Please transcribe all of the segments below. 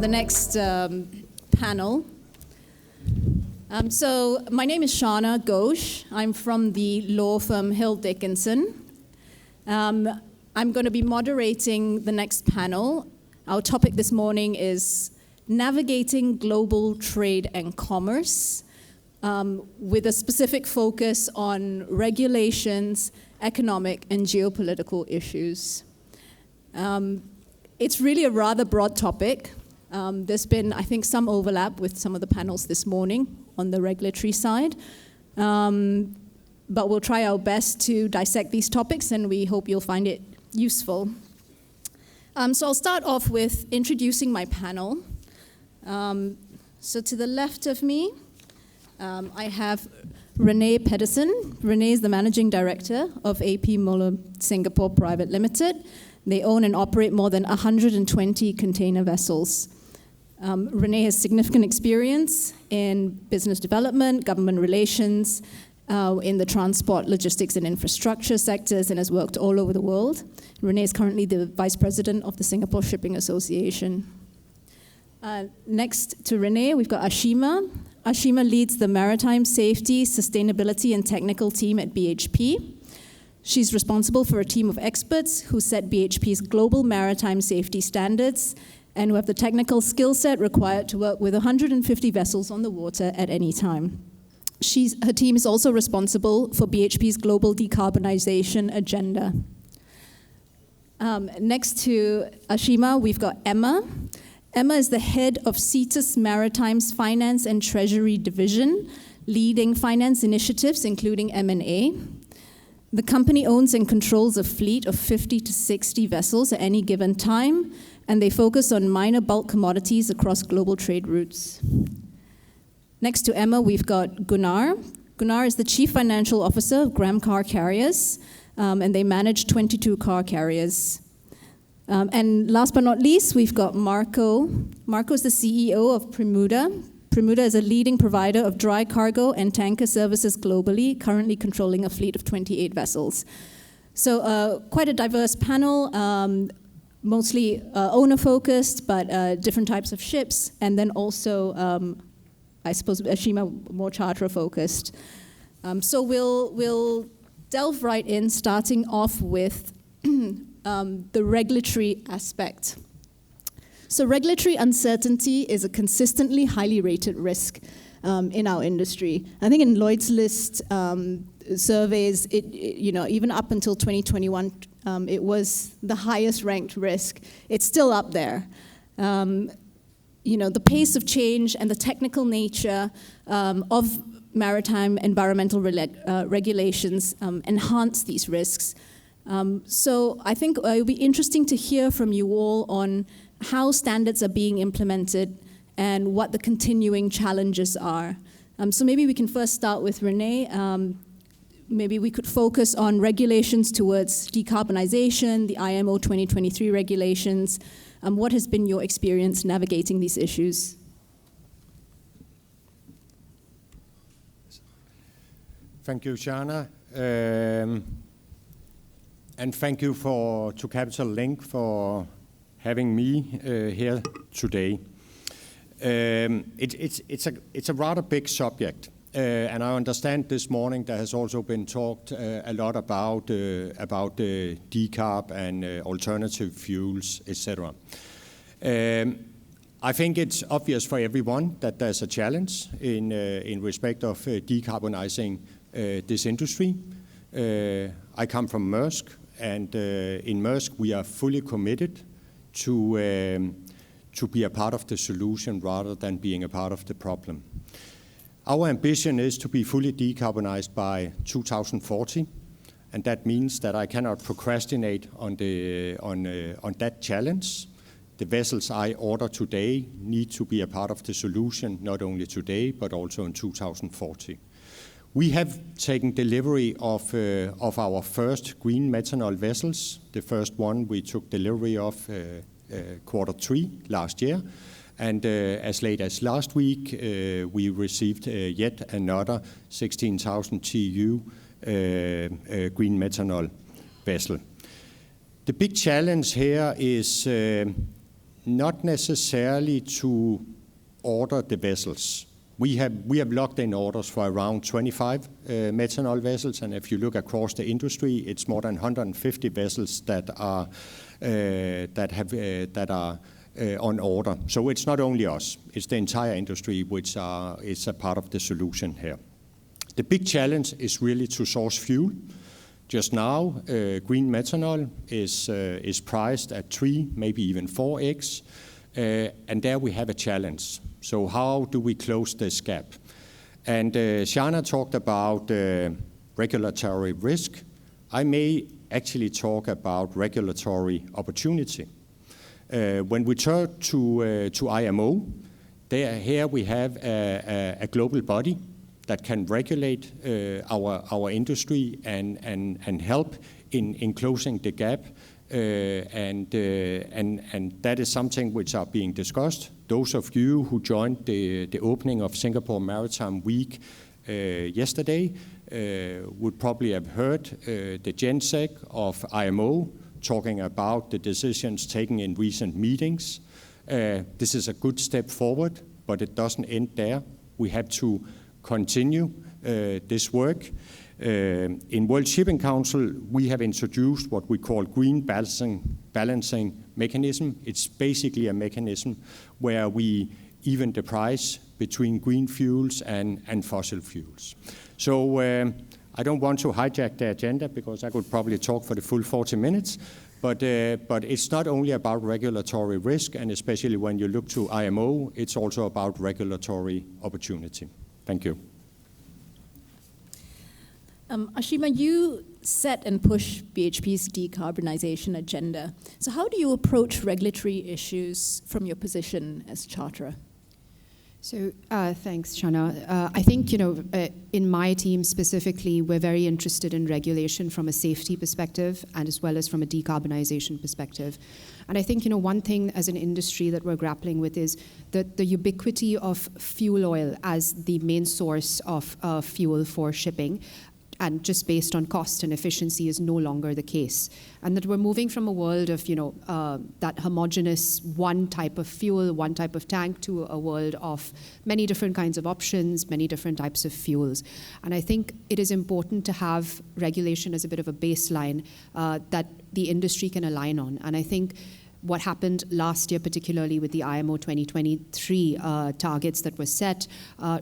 the next panel. So my name is Shanna Ghose. I'm from the law firm Hill Dickinson. I'm going to be moderating the next panel. Our topic this morning is navigating global trade and commerce, with a specific focus on regulations, economic and geopolitical issues. It's really a rather broad topic. There's been, I think, some overlap with some of the panels this morning on the regulatory side. But we'll try our best to dissect these topics, and we hope you'll find it useful. So I'll start off with introducing my panel. So to the left of me, I have Rene Pedersen. Rene is the managing director of AP Moller Singapore Private Limited. They own and operate more than 120 container vessels. Rene has significant experience in business development, government relations, in the transport, logistics, and infrastructure sectors, and has worked all over the world. Rene is currently the vice president of the Singapore Shipping Association. Next to Rene, we've got Ashima. Ashima leads the Maritime Safety, Sustainability, and Technical team at BHP. She's responsible for a team of experts who set BHP's global maritime safety standards and who have the technical skill set required to work with 150 vessels on the water at any time. Her team is also responsible for BHP's global decarbonization agenda. Next to Ashima, we've got Emma. Emma is the head of Cetus Maritime's Finance and Treasury division, leading finance initiatives, including M&A. The company owns and controls a fleet of 50 to 60 vessels at any given time, and they focus on minor bulk commodities across global trade routes. Next to Emma, we've got Gunnar. Gunnar is the Chief Financial Officer of Graham Car Carriers, and they manage 22 car carriers. And last but not least, we've got Marco. Marco is the CEO of Premuda. Premuda is a leading provider of dry cargo and tanker services globally, currently controlling a fleet of 28 vessels. So quite a diverse panel, mostly owner-focused, but different types of ships, and then also, I suppose, Ashima, more charter-focused. So we'll delve right in, starting off with the regulatory aspect. So regulatory uncertainty is a consistently highly rated risk in our industry. I think in Lloyd's List surveys, even up until 2021, it was the highest ranked risk. It's still up there. The pace of change and the technical nature of maritime environmental regulations enhance these risks. So I think it would be interesting to hear from you all on how standards are being implemented and what the continuing challenges are. So maybe we can first start with Rene. Maybe we could focus on regulations towards decarbonization, the IMO 2023 regulations. What has been your experience navigating these issues? Thank you, Shanna. And thank you to Capital Link for having me here today. It's a rather big subject, and I understand this morning there has also been talked a lot about decarb and alternative fuels, etc. I think it's obvious for everyone that there's a challenge in respect of decarbonizing this industry. I come from Maersk, and in Maersk we are fully committed to be a part of the solution rather than being a part of the problem. Our ambition is to be fully decarbonized by 2040, and that means that I cannot procrastinate on that challenge. The vessels I order today need to be a part of the solution, not only today, but also in 2040. We have taken delivery of our first green methanol vessels. The first one we took delivery of Q3 last year. And as late as last week, we received yet another 16,000 TEU green methanol vessel. The big challenge here is not necessarily to order the vessels. We have locked in orders for around 25 methanol vessels, and if you look across the industry, it's more than 150 vessels that are on order. So it's not only us; it's the entire industry which is a part of the solution here. The big challenge is really to source fuel. Just now, green methanol is priced at 3, maybe even 4x, and there we have a challenge. So how do we close this gap? And Shanna talked about regulatory risk. I may actually talk about regulatory opportunity. When we turn to IMO, here we have a global body that can regulate our industry and help in closing the gap. And that is something which are being discussed. Those of you who joined the opening of Singapore Maritime Week yesterday would probably have heard the GenSec of IMO talking about the decisions taken in recent meetings. This is a good step forward, but it doesn't end there. We have to continue this work. In World Shipping Council, we have introduced what we call green balancing mechanism. It's basically a mechanism where we even the price between green fuels and fossil fuels. So I don't want to hijack the agenda because I could probably talk for the full 40 minutes. But it's not only about regulatory risk, and especially when you look to IMO, it's also about regulatory opportunity. Thank you. Ashima, you set and push BHP's decarbonization agenda. So how do you approach regulatory issues from your position as charterer? So thanks, Shanna. I think, in my team specifically, we're very interested in regulation from a safety perspective and as well as from a decarbonization perspective. And I think, one thing as an industry that we're grappling with is that the ubiquity of fuel oil as the main source of fuel for shipping, and just based on cost and efficiency, is no longer the case. And that we're moving from a world of, that homogeneous one type of fuel, one type of tank, to a world of many different kinds of options, many different types of fuels. And I think it is important to have regulation as a bit of a baseline that the industry can align on. And I think what happened last year, particularly with the IMO 2023 targets that were set,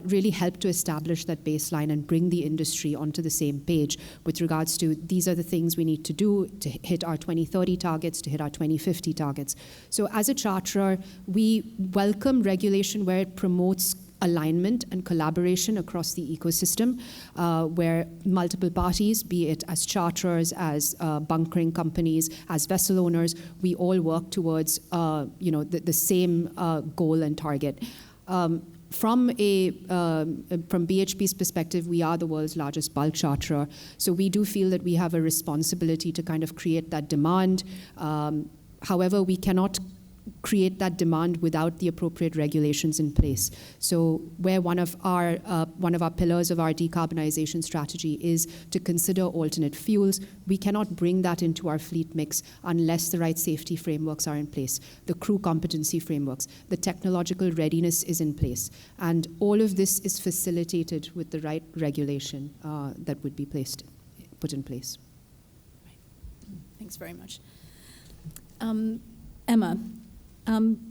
really helped to establish that baseline and bring the industry onto the same page with regards to these are the things we need to do to hit our 2030 targets, to hit our 2050 targets. So as a charterer, we welcome regulation where it promotes alignment and collaboration across the ecosystem, where multiple parties, be it as charterers, as bunkering companies, as vessel owners, we all work towards the same goal and target. From BHP's perspective, we are the world's largest bulk charterer, so we do feel that we have a responsibility to kind of create that demand. However, we cannot create that demand without the appropriate regulations in place. So where one of our pillars of our decarbonization strategy is to consider alternate fuels, we cannot bring that into our fleet mix unless the right safety frameworks are in place, the crew competency frameworks, the technological readiness is in place. And all of this is facilitated with the right regulation that would be put in place. Right. Thanks very much. Emma,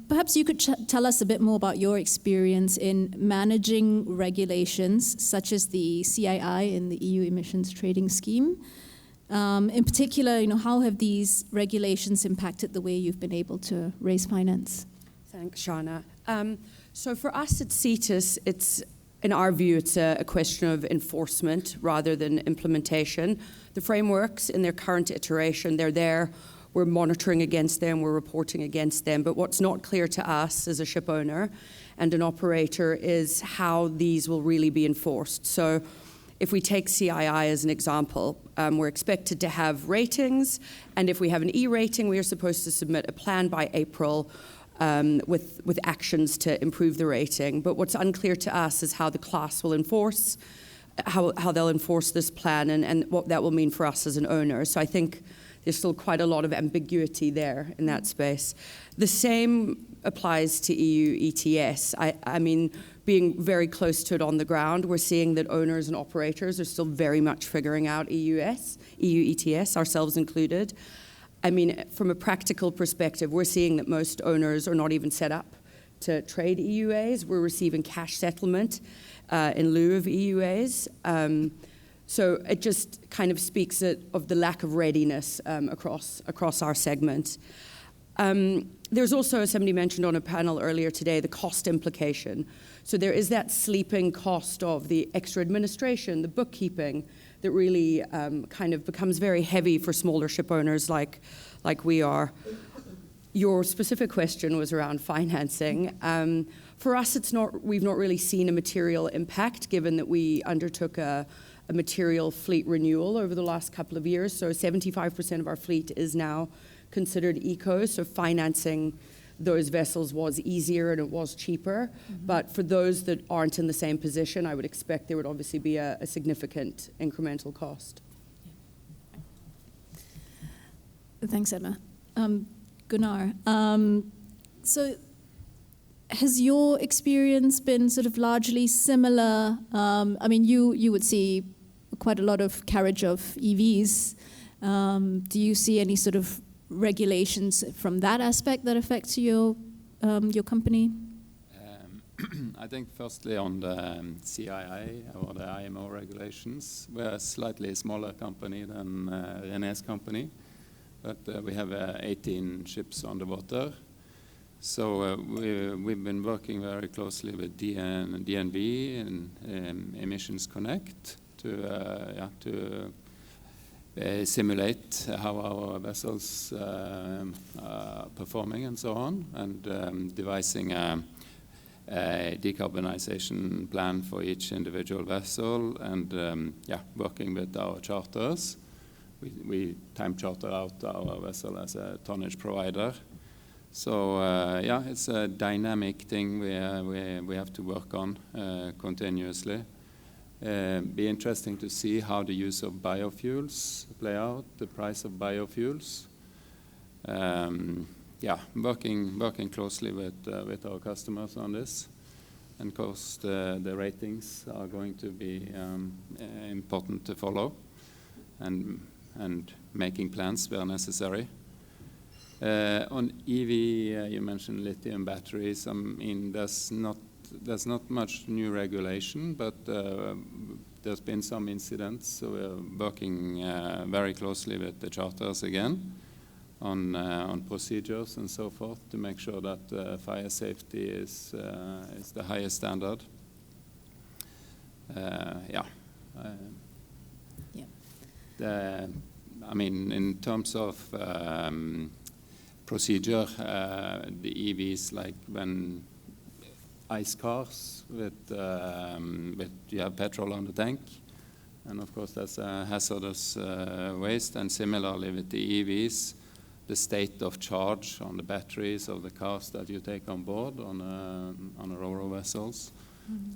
perhaps you could tell us a bit more about your experience in managing regulations such as the CII in the EU emissions trading scheme. In particular, how have these regulations impacted the way you've been able to raise finance? Thanks, Shanna. So for us at Cetus, in our view, it's a question of enforcement rather than implementation. The frameworks in their current iteration, they're there. We're monitoring against them, we're reporting against them, but what's not clear to us as a ship owner and an operator is how these will really be enforced. So if we take CII as an example, we're expected to have ratings, and if we have an E rating, we are supposed to submit a plan by April with actions to improve the rating. But what's unclear to us is how the class will enforce, how they'll enforce this plan and what that will mean for us as an owner. So I think there's still quite a lot of ambiguity there in that space. The same applies to EU ETS. I mean, being very close to it on the ground, we're seeing that owners and operators are still very much figuring out EU ETS, ourselves included. I mean, from a practical perspective, we're seeing that most owners are not even set up to trade EUAs. We're receiving cash settlement in lieu of EUAs. So it just kind of speaks of the lack of readiness across our segment. There's also, as somebody mentioned on a panel earlier today, the cost implication. So there is that sleeping cost of the extra administration, the bookkeeping, that really kind of becomes very heavy for smaller ship owners like we are. Your specific question was around financing. For us, we've not really seen a material impact, given that we undertook a material fleet renewal over the last couple of years. So 75% of our fleet is now considered eco, so financing those vessels was easier and it was cheaper. Mm-hmm. But for those that aren't in the same position, I would expect there would obviously be a significant incremental cost. Thanks, Emma. Gunnar, so has your experience been sort of largely similar? I mean, you would see quite a lot of carriage of EVs. Do you see any sort of regulations from that aspect that affects your company? I think firstly on the CII or the IMO regulations, we're a slightly smaller company than Rene's company, but we have 18 ships on the water. So we've been working very closely with DNV and Emissions Connect to simulate how our vessels are performing and so on, and devising a decarbonization plan for each individual vessel, and working with our charters. We time charter out our vessel as a tonnage provider. So it's a dynamic thing we have to work on continuously. Be interesting to see how the use of biofuels play out, the price of biofuels. Working closely with our customers on this. And of course, the ratings are going to be important to follow, and making plans where necessary. On EV, you mentioned lithium batteries. I mean, there's not much new regulation, but there's been some incidents. So we're working very closely with the charters again on procedures and so forth to make sure that fire safety is the highest standard. I mean, in terms of procedure, the EVs, like when ice cars with you have petrol on the tank, and of course that's a hazardous waste. And similarly with the EVs, the state of charge on the batteries of the cars that you take on board on a ro-ro vessels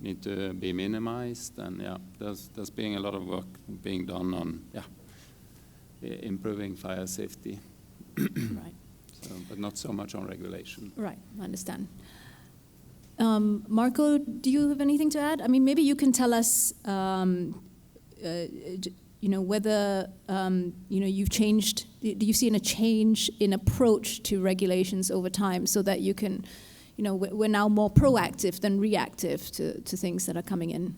need to be minimized. And there's been a lot of work being done on improving fire safety. Right. So, but not so much on regulation. Right, I understand. Marco, do you have anything to add? I mean, maybe you can tell us, whether, you've changed, do you see a change in approach to regulations over time so that you can, we're now more proactive than reactive to things that are coming in?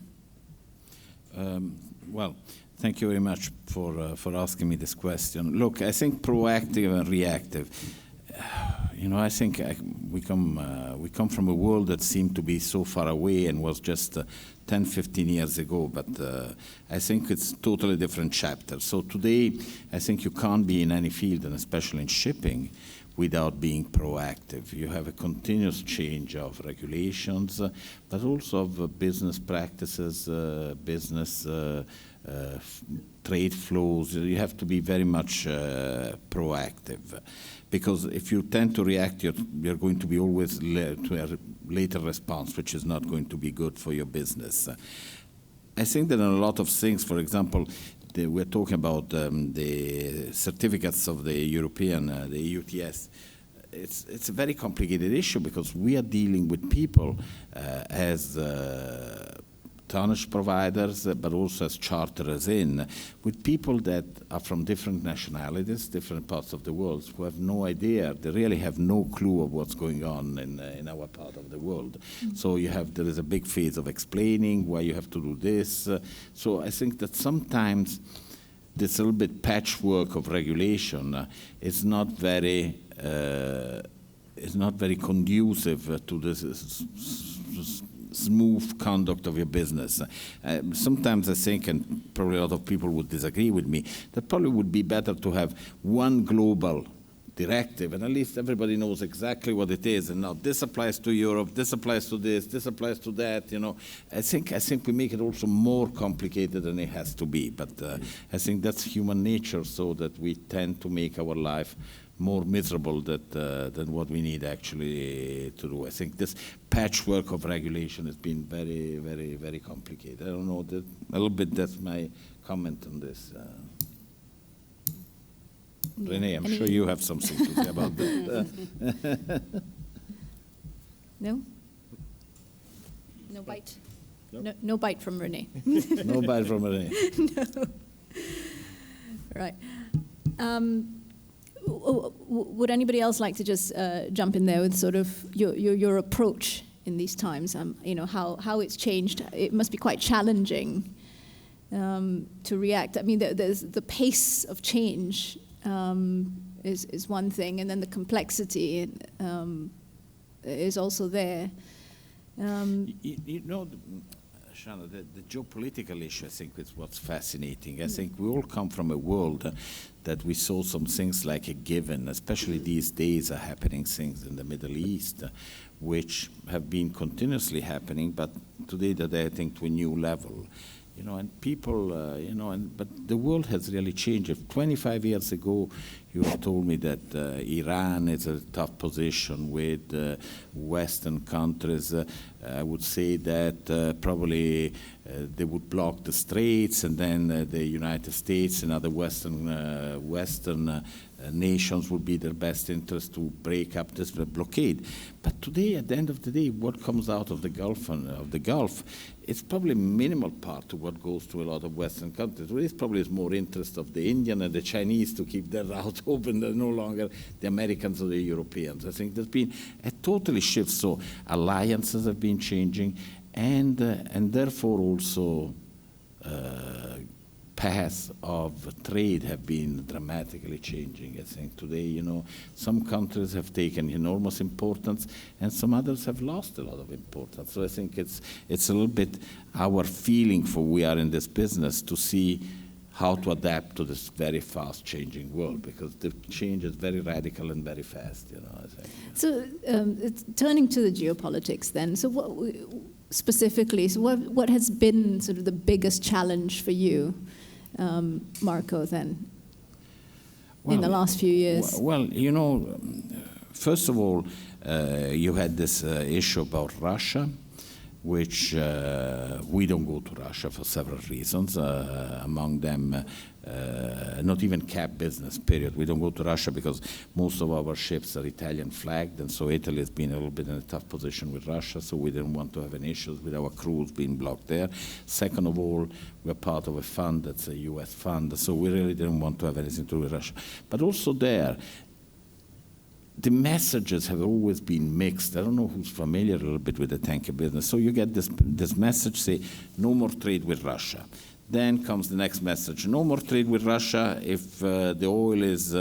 Well, thank you very much for asking me this question. Look, I think proactive and reactive, I think we come from a world that seemed to be so far away and was just 10, 15 years ago, but I think it's a totally different chapter. So today, I think you can't be in any field, and especially in shipping, without being proactive. You have a continuous change of regulations, but also of business practices, business trade flows. You have to be very much proactive. Because if you tend to react, you're going to be always to a later response, which is not going to be good for your business. I think that in a lot of things, for example, we're talking about the certificates of the European, the EUTS. it's a very complicated issue because we are dealing with people as tonnage providers, but also as charterers with people that are from different nationalities, different parts of the world, who have no idea, they really have no clue of what's going on in our part of the world. So there is a big phase of explaining why you have to do this. So I think that sometimes this little bit patchwork of regulation is not very conducive to this smooth conduct of your business. Sometimes I think, and probably a lot of people would disagree with me, that probably would be better to have one global directive, and at least everybody knows exactly what it is, and now this applies to Europe, this applies to this applies to that, you know. I think we make it also more complicated than it has to be, but I think that's human nature, so that we tend to make our life more miserable than what we need actually to do. I think this patchwork of regulation has been very, very, very complicated. I don't know, a little bit that's my comment on this. Rene, I'm sure you have something to say about that. No? No bite? No bite from Rene. No bite from Rene. No. Right. Would anybody else like to just jump in there with sort of your approach in these times? You know, how it's changed. It must be quite challenging to react. I mean, there's the pace of change is one thing, and then the complexity is also there. You know, Shanna, the geopolitical issue, I think, is what's fascinating. I think we all come from a world that we saw some things like a given, especially these days are happening things in the Middle East, which have been continuously happening, but today they're, I think, to a new level. You know, and people, but the world has really changed. If 25 years ago you had told me that Iran is a tough position with Western countries, I would say that probably they would block the straits, and then the United States and other Western nations would be their best interest to break up this blockade. But today, at the end of the day, what comes out of the Gulf, it's probably a minimal part to what goes to a lot of Western countries. Well, it probably is more interest of the Indian and the Chinese to keep their route open than no longer the Americans or the Europeans. I think there's been a totally shift. So alliances have been changing, and therefore also paths of trade have been dramatically changing. I think today, you know, some countries have taken enormous importance, and some others have lost a lot of importance. So I think it's a little bit our feeling for we are in this business to see how to adapt to this very fast changing world, because the change is very radical and very fast, you know, I think. So turning to the geopolitics then, so what specifically, so what has been sort of the biggest challenge for you, Marco, then, in the last few years? Well, you know, first of all, you had this issue about Russia, which we don't go to Russia for several reasons. Among them, not even cap business, period. We don't go to Russia because most of our ships are Italian flagged, and so Italy has been a little bit in a tough position with Russia, so we didn't want to have any issues with our crews being blocked there. Second of all, we're part of a fund that's a US fund, so we really didn't want to have anything to do with Russia. But also there, the messages have always been mixed. I don't know who's familiar a little bit with the tanker business. So you get this message, say, no more trade with Russia. Then comes the next message, no more trade with Russia if the oil is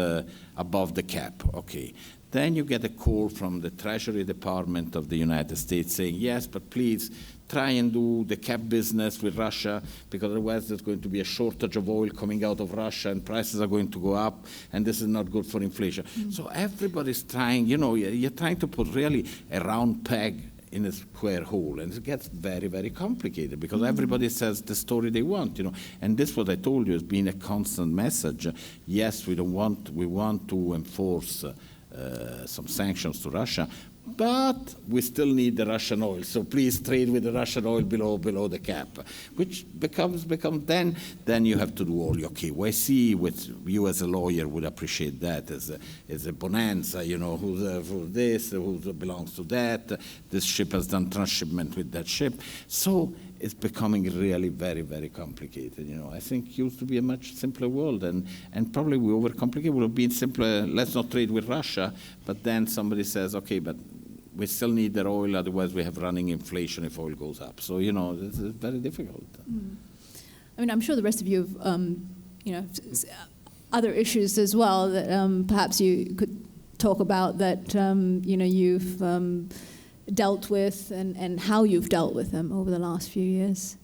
above the cap. Okay. Then you get a call from the Treasury Department of the United States saying, yes, but please try and do the cap business with Russia, because otherwise there's going to be a shortage of oil coming out of Russia and prices are going to go up, and this is not good for inflation. So everybody's trying, you know, you're trying to put really a round peg in a square hole, and it gets very, very complicated because everybody says the story they want, you know. And this, what I told you, has been a constant message. Yes, we want to enforce some sanctions to Russia, but we still need the Russian oil. So please trade with the Russian oil below the cap, which becomes then you have to do all your KYC, which you as a lawyer would appreciate that as a bonanza, who's this, who belongs to that. This ship has done transshipment with that ship. So it's becoming really very, very complicated. I think it used to be a much simpler world, and probably we overcomplicate. It would have been simpler, let's not trade with Russia, but then somebody says, okay, but we still need their oil, otherwise we have running inflation if oil goes up. So, it's very difficult. I mean, I'm sure the rest of you have, other issues as well that perhaps you could talk about that, you've dealt with and how you've dealt with them over the last few years.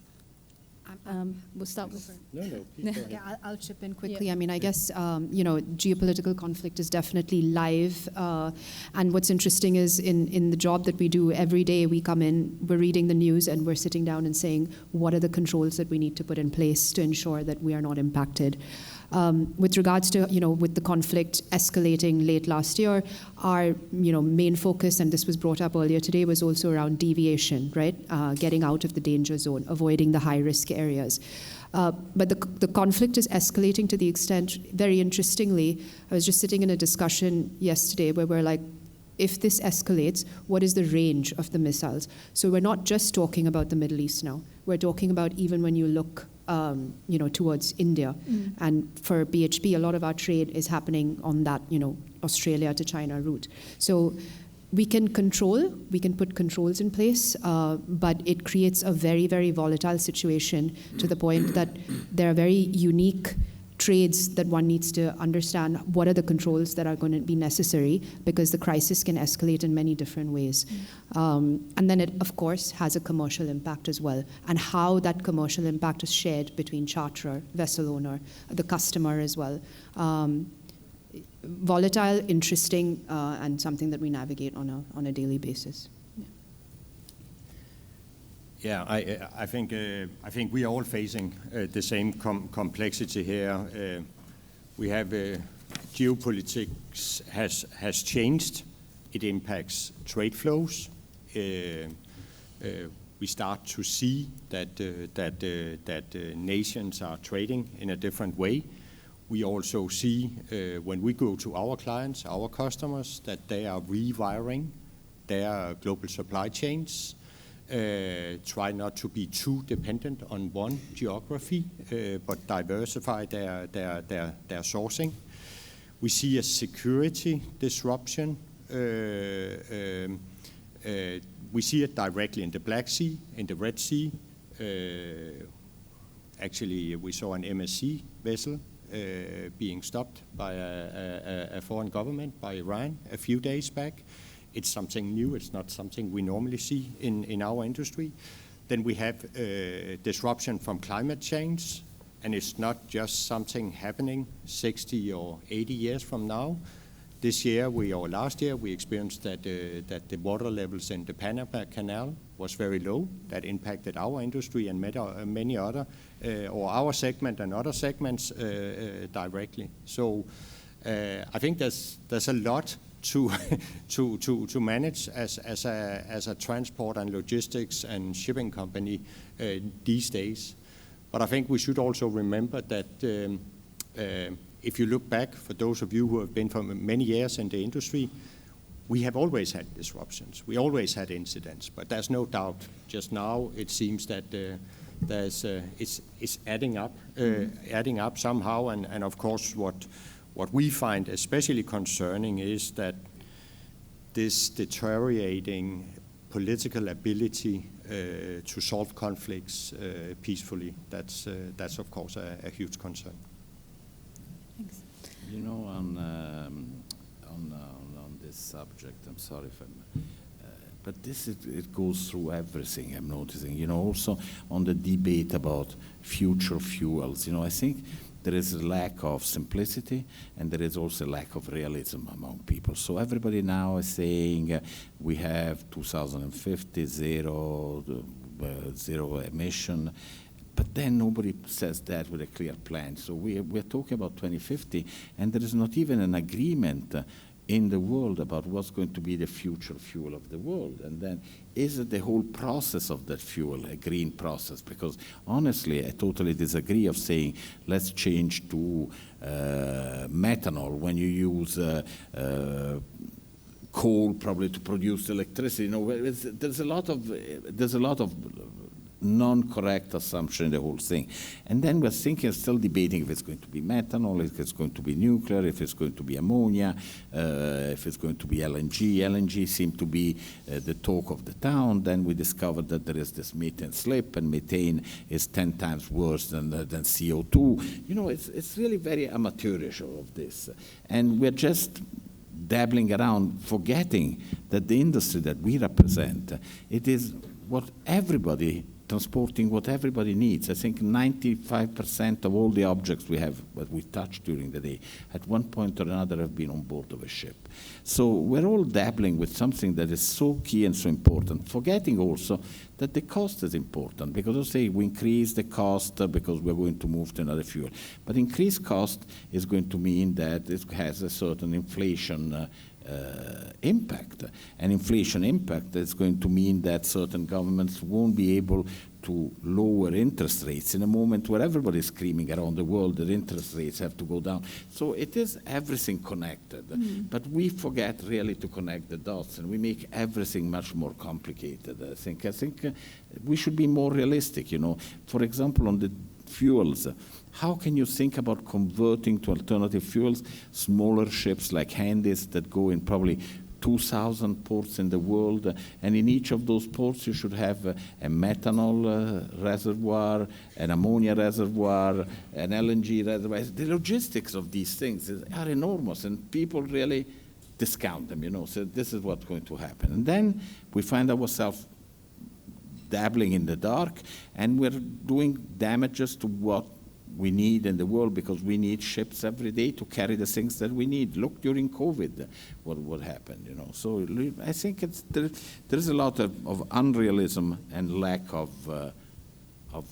We'll start with... Yeah, I'll chip in quickly. Yeah. I mean, I guess, geopolitical conflict is definitely live. And what's interesting is in the job that we do, every day we come in, we're reading the news and we're sitting down and saying, what are the controls that we need to put in place to ensure that we are not impacted? With regards to, with the conflict escalating late last year, our, main focus, and this was brought up earlier today, was also around deviation, right? Getting out of the danger zone, avoiding the high-risk areas. But the conflict is escalating to the extent, very interestingly, I was just sitting in a discussion yesterday where we're like, if this escalates, what is the range of the missiles? So we're not just talking about the Middle East now. We're talking about even when you look towards India. And for BHP, a lot of our trade is happening on that, Australia to China route. So we can put controls in place, but it creates a very, very volatile situation to the point that there are very unique trades that one needs to understand what are the controls that are going to be necessary, because the crisis can escalate in many different ways. And then it, of course, has a commercial impact as well, and how that commercial impact is shared between charterer, vessel owner, the customer as well. Volatile, interesting, and something that we navigate on a daily basis. Yeah, I think we are all facing the same complexity here. We have geopolitics has changed. It impacts trade flows. We start to see that nations are trading in a different way. We also see when we go to our clients, our customers, that they are rewiring their global supply chains. Try not to be too dependent on one geography, but diversify their sourcing. We see a security disruption. We see it directly in the Black Sea, in the Red Sea. Actually, we saw an MSC vessel being stopped by a foreign government, by Iran, a few days back. It's something new. It's not something we normally see in our industry. Then we have disruption from climate change, and it's not just something happening 60 or 80 years from now. This year, or last year, we experienced that the water levels in the Panama Canal was very low. That impacted our industry and many other, or our segment and other segments directly. So I think there's a lot to manage as a transport and logistics and shipping company these days. But I think we should also remember that if you look back, for those of you who have been for many years in the industry, we have always had disruptions. We always had incidents, but there's no doubt. Just now, it seems that it's adding up somehow. And of course, what we find especially concerning is that this deteriorating political ability to solve conflicts peacefully, that's of course a huge concern. Thanks. On this subject, I'm sorry if I'm, but it goes through everything, I'm noticing. Also on the debate about future fuels, I think there is a lack of simplicity, and there is also a lack of realism among people. So everybody now is saying we have 2050 zero emission, but then nobody says that with a clear plan. So we're talking about 2050, and there is not even an agreement in the world about what's going to be the future fuel of the world. And then is it the whole process of that fuel a green process? Because honestly, I totally disagree of saying let's change to methanol when you use coal probably to produce electricity. You know, there's a lot of non-correct assumption in the whole thing. And then we're thinking, still debating if it's going to be methanol, if it's going to be nuclear, if it's going to be ammonia, if it's going to be LNG. LNG seemed to be the talk of the town. Then we discovered that there is this methane slip, and methane is 10 times worse than CO2. You know, it's really very amateurish, all of this. And we're just dabbling around, forgetting that the industry that we represent, it is what everybody transporting what everybody needs. I think 95% of all the objects we have, that we touch during the day, at one point or another have been on board of a ship. So we're all dabbling with something that is so key and so important, forgetting also that the cost is important, because I say we increase the cost because we're going to move to another fuel. But increased cost is going to mean that it has a certain inflation impact. And inflation impact is going to mean that certain governments won't be able to lower interest rates in a moment where everybody's screaming around the world that interest rates have to go down. So it is everything connected. But we forget really to connect the dots, and we make everything much more complicated. I think we should be more realistic, you know. For example, on the fuels, how can you think about converting to alternative fuels smaller ships like Handys that go in probably 2,000 ports in the world, and in each of those ports you should have a methanol reservoir, an ammonia reservoir, an LNG reservoir. The logistics of these things are enormous, and people really discount them, you know. So this is what's going to happen. And then we find ourselves dabbling in the dark, and we're doing damages to what we need in the world, because we need ships every day to carry the things that we need. Look during COVID, what happened, you know. So I think there is a lot of unrealism and lack of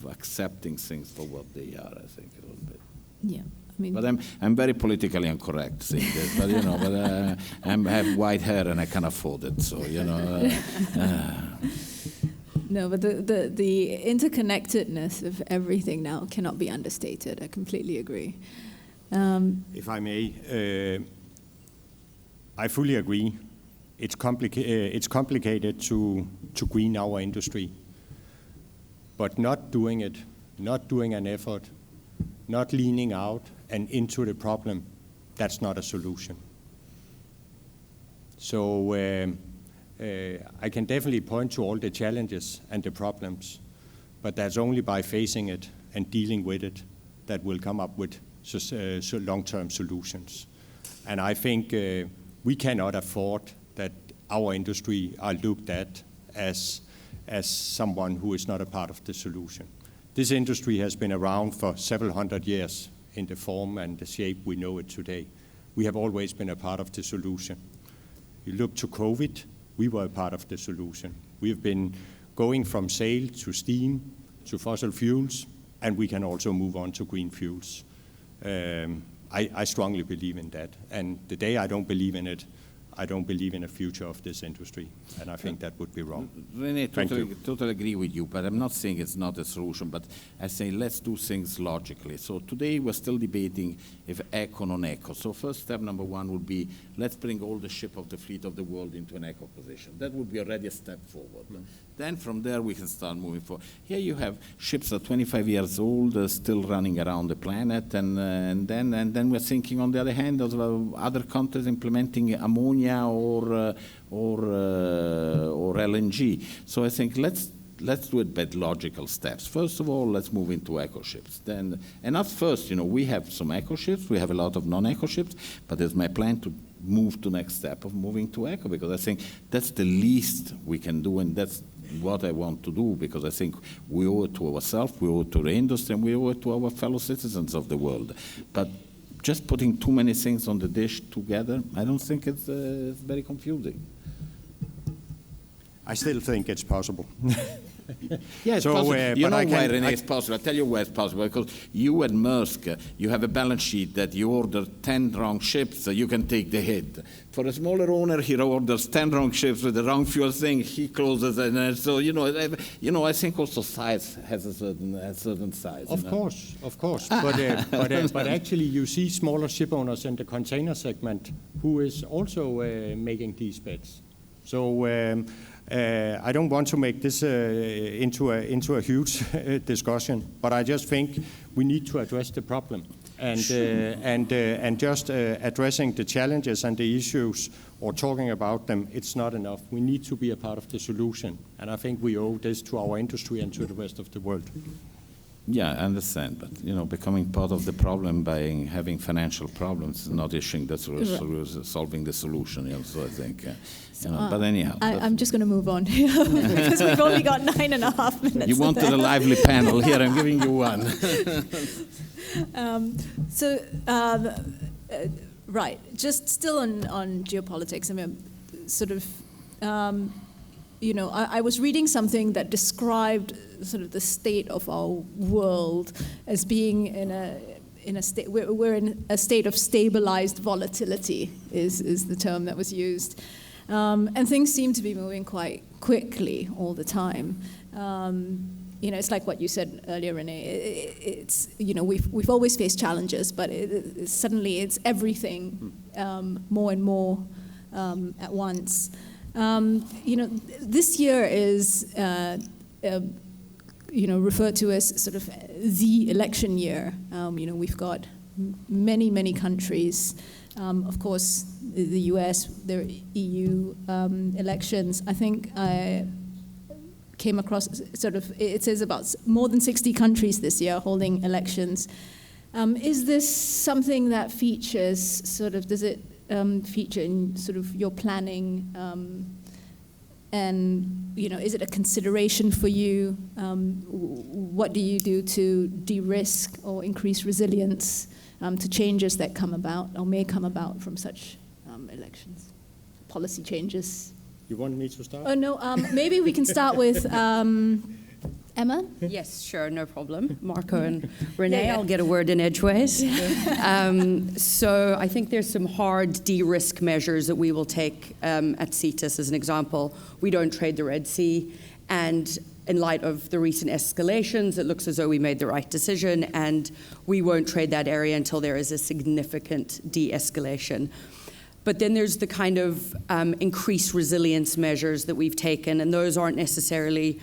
accepting things for what they are, I think, a little bit. Yeah. I mean, but I'm very politically incorrect saying this, but you know, I have white hair and I can afford it, so you know. No, but the interconnectedness of everything now cannot be understated. I completely agree. If I may, I fully agree. It's complicated to green our industry, but not doing it, not doing an effort, not leaning out and into the problem, that's not a solution. So I can definitely point to all the challenges and the problems, but that's only by facing it and dealing with it that we'll come up with long-term solutions. And I think we cannot afford that our industry are looked at as someone who is not a part of the solution. This industry has been around for several hundred years in the form and the shape we know it today. We have always been a part of the solution. You look to COVID, we were a part of the solution. We've been going from sail to steam to fossil fuels, and we can also move on to green fuels. I strongly believe in that. And the day I don't believe in it, I don't believe in a future of this industry, and I think that would be wrong. Rene, totally agree with you, but I'm not saying it's not a solution, but I say let's do things logically. So today we're still debating if eco, non-eco. So first step number one would be, let's bring all the ship of the fleet of the world into an eco position. That would be already a step forward. Then from there we can start moving forward. Here you have ships that are 25 years old, still running around the planet, and then we're thinking on the other hand of other countries implementing ammonia or LNG. So I think let's do it by logical steps. First of all, let's move into eco ships. Then, and not first, you know, we have some eco ships, we have a lot of non-eco ships, but it's my plan to move to next step of moving to eco, because I think that's the least we can do, and that's what I want to do, because I think we owe it to ourselves, we owe it to the industry, and we owe it to our fellow citizens of the world. But just putting too many things on the dish together, I don't think it's very confusing. I still think it's possible. Yeah, it's So, possible. You but know I why, can- Rene, it's possible. I'll tell you why it's possible. Because you at Maersk, you have a balance sheet that you order 10 wrong ships, so you can take the hit. For a smaller owner, he orders 10 wrong ships with the wrong fuel thing, he closes, and so, I think also size has a certain size. Of course. But actually, you see smaller ship owners in the container segment who is also making these bets. So I don't want to make this into a huge discussion, but I just think we need to address the problem. And just addressing the challenges and the issues or talking about them, it's not enough. We need to be a part of the solution. And I think we owe this to our industry and to the rest of the world. Yeah, I understand, but becoming part of the problem by having financial problems is not issuing the solving the solution. So I think, but anyhow. I'm just going to move on here because we've only got 9.5 minutes. You wanted a lively panel. Here, I'm giving you one. Right, just still on geopolitics. I mean, sort of, I was reading something that described sort of the state of our world as being in a state. We're in a state of stabilized volatility is the term that was used, and things seem to be moving quite quickly all the time. It's like what you said earlier, Rene. It's we've always faced challenges, but suddenly it's everything more and more at once. This year is referred to as sort of the election year. We've got many countries. Of course, the US, the EU elections. I think I came across it says about more than 60 countries this year holding elections. Is this something that features does it feature in sort of your planning? And is it a consideration for you? What do you do to de-risk or increase resilience to changes that come about or may come about from such elections, policy changes? You want me to start? Oh no, maybe we can start with Emma. Yes, sure, no problem. Marco and Rene, I'll get a word in edgeways. So I think there's some hard de-risk measures that we will take at Cetus. As an example, we don't trade the Red Sea, and in light of the recent escalations, it looks as though we made the right decision, and we won't trade that area until there is a significant de-escalation. But then there's the kind of increased resilience measures that we've taken, and those aren't necessarily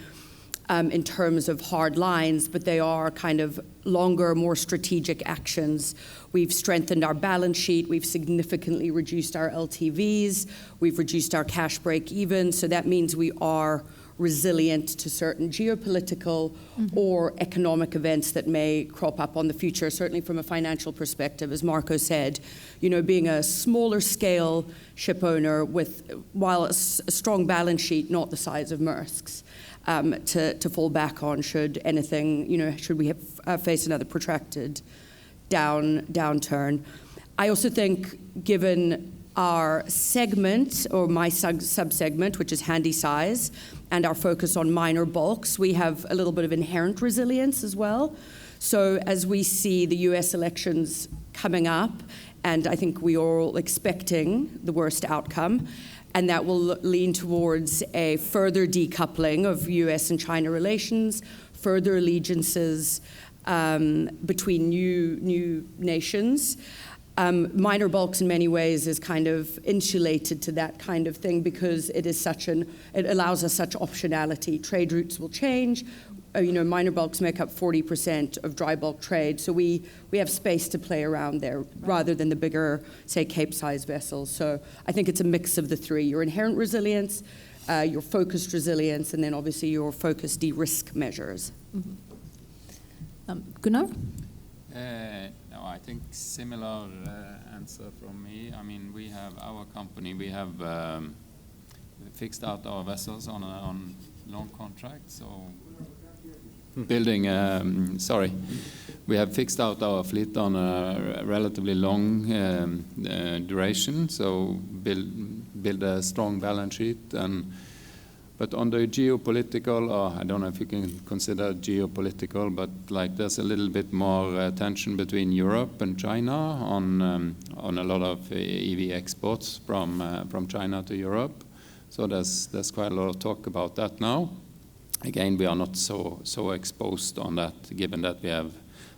in terms of hard lines, but they are kind of longer, more strategic actions. We've strengthened our balance sheet, we've significantly reduced our LTVs, we've reduced our cash break even, so that means we are resilient to certain geopolitical or economic events that may crop up on the future, certainly from a financial perspective, as Marco said. Being a smaller scale ship owner while a strong balance sheet, not the size of Maersk's, to fall back on should we face another protracted downturn. I also think, given our segment, or my sub-segment, which is handy size, and our focus on minor bulks, we have a little bit of inherent resilience as well. So as we see the US elections coming up, and I think we are all expecting the worst outcome, and that will lean towards a further decoupling of US and China relations, further allegiances between new nations. Minor bulks in many ways is kind of insulated to that kind of thing because it allows us such optionality. Trade routes will change. Minor bulks make up 40% of dry bulk trade, so we have space to play around there rather than the bigger, say, Cape-sized vessels. So I think it's a mix of the three: your inherent resilience, your focused resilience, and then obviously your focused de-risk measures. Gunnar? No, I think similar answer from me. I mean, we have our company. We have fixed out our vessels on long contracts. So we have fixed out our fleet on a relatively long duration. So build a strong balance sheet, and But on the geopolitical, or I don't know if you can consider it geopolitical, but like there's a little bit more tension between Europe and China on a lot of EV exports from China to Europe. So there's quite a lot of talk about that now. Again, we are not so exposed on that, given that we have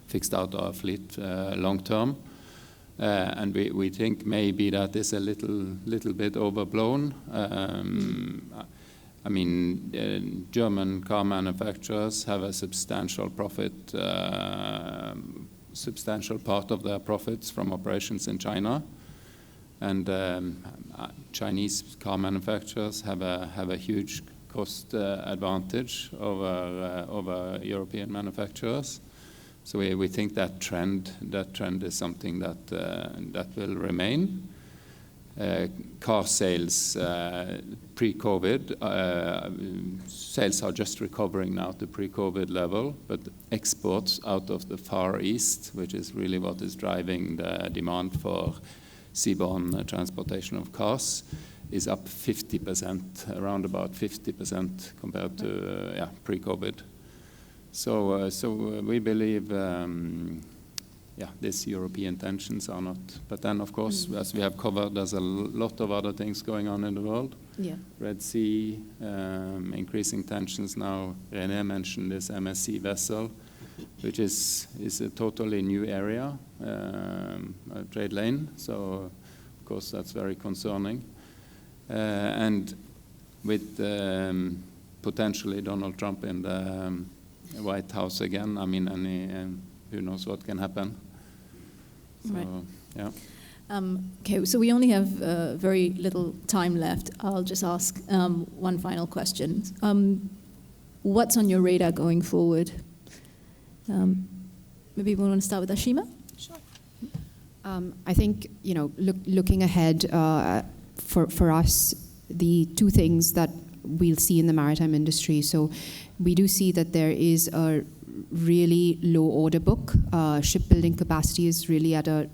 fixed out our fleet long term. And we think maybe that is a little bit overblown. I mean, German car manufacturers have a substantial profit, substantial part of their profits from operations in China, and Chinese car manufacturers have a huge cost advantage over European manufacturers. So we think that trend is something that will remain. Car sales pre-COVID, sales are just recovering now to pre-COVID level, but exports out of the Far East, which is really what is driving the demand for seaborne transportation of cars, is up 50%, around about 50% compared to pre-COVID. So we believe these European tensions are not. But then, of course, as we have covered, there's a lot of other things going on in the world. Yeah. Red Sea, increasing tensions now. Rene mentioned this MSC vessel, which is a totally new area, a trade lane. So, of course, that's very concerning. And with potentially Donald Trump in the White House again, I mean, who knows what can happen. So, right. Yeah. Okay, so we only have very little time left. I'll just ask one final question. What's on your radar going forward? Maybe we want to start with Ashima? Sure. I think, looking ahead, for us, the two things that we'll see in the maritime industry. So we do see that there is a really low order book. Shipbuilding capacity is really at an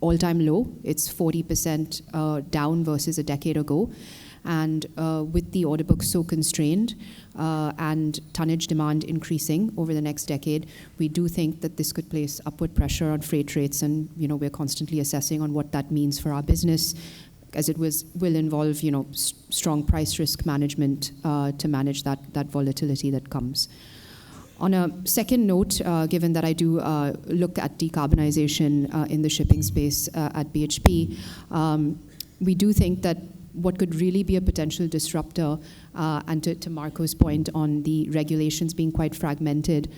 all-time low. It's 40% down versus a decade ago. And with the order book so constrained and tonnage demand increasing over the next decade, we do think that this could place upward pressure on freight rates. And we're constantly assessing on what that means for our business, as it will involve strong price risk management to manage that volatility that comes. On a second note, given that I do look at decarbonization in the shipping space at BHP, we do think that what could really be a potential disruptor, and to Marco's point on the regulations being quite fragmented,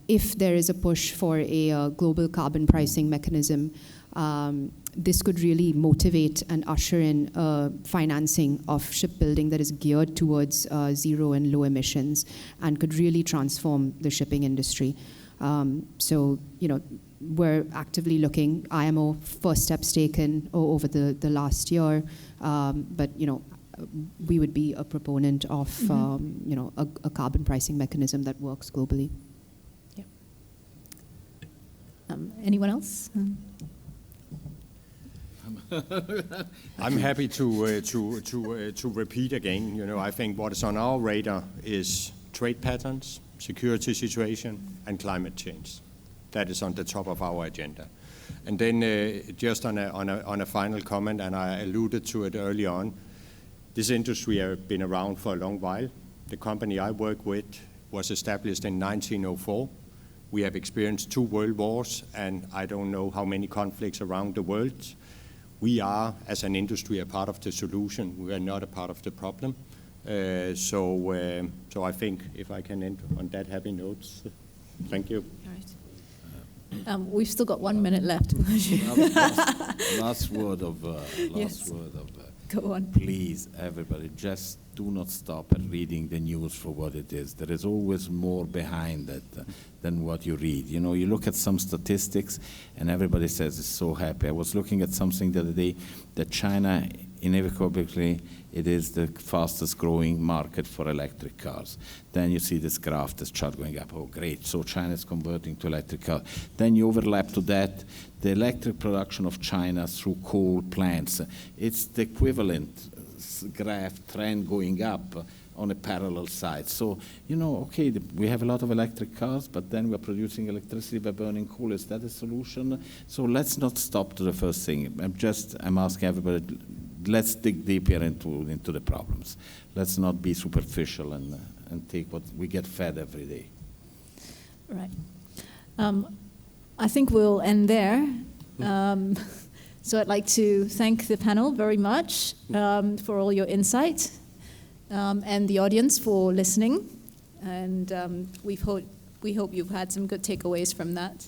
if there is a push for a global carbon pricing mechanism, this could really motivate and usher in financing of shipbuilding that is geared towards zero and low emissions and could really transform the shipping industry. So, we're actively looking. IMO first steps taken over the last year, but, we would be a proponent of, a carbon pricing mechanism that works globally. Yeah. Anyone else? I'm happy to repeat again. I think what is on our radar is trade patterns, security situation, and climate change. That is on the top of our agenda. And then just on a final comment, and I alluded to it early on, this industry has been around for a long while. The company I work with was established in 1904. We have experienced 2 world wars, and I don't know how many conflicts around the world. We are, as an industry, a part of the solution. We are not a part of the problem. So I think if I can end on that happy note, thank you. All right. We've still got 1 minute left. Last word of. Go on. Please, everybody, just do not stop at reading the news for what it is. There is always more behind it than what you read. You look at some statistics and everybody says it's so happy. I was looking at something the other day that China, inevitably, it is the fastest growing market for electric cars. Then you see this graph, this chart going up. Oh, great. So China is converting to electric cars. Then you overlap to that the electric production of China through coal plants. It's the equivalent graph trend going up on a parallel side. So, you know, okay, we have a lot of electric cars, but then we're producing electricity by burning coal. Is that a solution? So let's not stop to the first thing. I'm asking everybody, let's dig deeper into the problems. Let's not be superficial and take what we get fed every day. Right. I think we'll end there. So I'd like to thank the panel very much for all your insight, and the audience for listening. And we hope you've had some good takeaways from that.